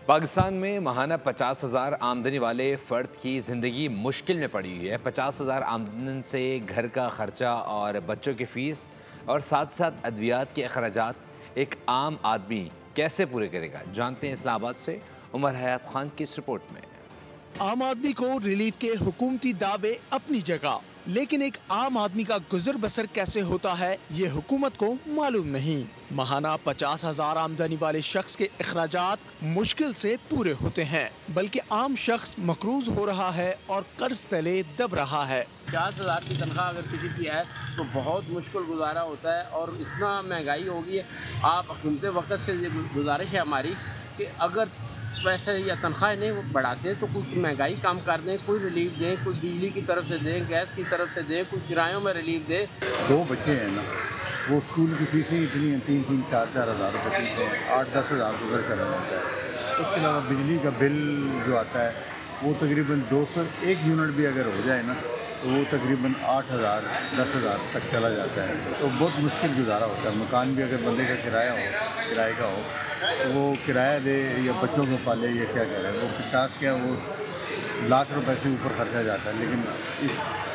پاکستان میں ماہانہ 50,000 آمدنی والے فرد کی زندگی مشکل میں پڑی ہوئی ہے۔ 50,000 آمدن سے گھر کا خرچہ اور بچوں کی فیس اور ساتھ ساتھ ادویات کے اخراجات ایک عام آدمی کیسے پورے کرے گا؟ جانتے ہیں اسلام آباد سے عمر حیات خان کی اس رپورٹ میں۔ عام آدمی کو ریلیف کے حکومتی دعوے اپنی جگہ، لیکن ایک عام آدمی کا گزر بسر کیسے ہوتا ہے یہ حکومت کو معلوم نہیں۔ ماہانہ 50,000 آمدنی والے شخص کے اخراجات مشکل سے پورے ہوتے ہیں، بلکہ عام شخص مقروض ہو رہا ہے اور قرض تلے دب رہا ہے۔ 50,000 کی تنخواہ اگر کسی کی ہے تو بہت مشکل گزارا ہوتا ہے، اور اتنا مہنگائی ہوگی ہے۔ آپ حکومت وقت سے گزارش ہے ہماری کہ اگر پیسے یا تنخواہ نہیں بڑھاتے ہیں تو کچھ مہنگائی کم کر دیں، کوئی ریلیف دیں، کوئی بجلی کی طرف سے دیں، گیس کی طرف سے دیں، کوئی کرایوں میں ریلیف دیں۔ 2 بچے ہیں نا، وہ اسکول کی فیسیں اتنی ہیں، 3-3, 4-4 ہزار روپے فیس ہیں، 8-10 ہزار گزر کرنا ہوتا ہے۔ اس کے علاوہ بجلی کا بل جو آتا ہے وہ تقریباً 201 یونٹ بھی اگر ہو جائے نا تو وہ تقریباً 8,000 10,000 تک چلا جاتا ہے، تو بہت مشکل گزارا ہوتا ہے۔ مکان بھی اگر بندے کا کرائے کا ہو تو وہ کرایہ دے یا بچوں کو پالے یا کیا کرے، وہ 50 کیا وہ لاکھ روپے سے اوپر خرچہ جاتا ہے، لیکن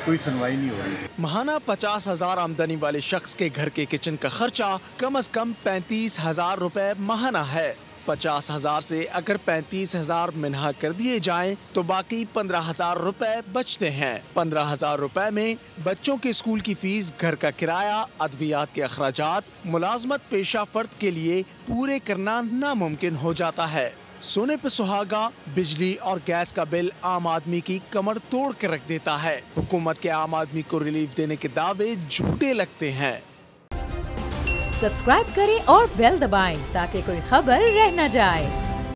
کوئی سنوائی نہیں ہو رہی۔ ماہانہ 50,000 آمدنی والے شخص کے گھر کے کچن کا خرچہ کم از کم 35,000 روپے ماہانہ ہے۔ 50,000 سے اگر 35,000 منہا کر دیے جائیں تو باقی 15,000 روپے بچتے ہیں۔ 15,000 روپے میں بچوں کے اسکول کی فیس، گھر کا کرایہ، ادویات کے اخراجات، ملازمت پیشہ فرد کے لیے پورے کرنا ناممکن ہو جاتا ہے۔ سونے پہ سہاگا، بجلی اور گیس کا بل عام آدمی کی کمر توڑ کے رکھ دیتا ہے۔ حکومت کے عام آدمی کو ریلیف دینے کے دعوے جھوٹے لگتے ہیں۔ سبسکرائب کریں اور بیل دبائیں تاکہ کوئی خبر رہ نہ جائے۔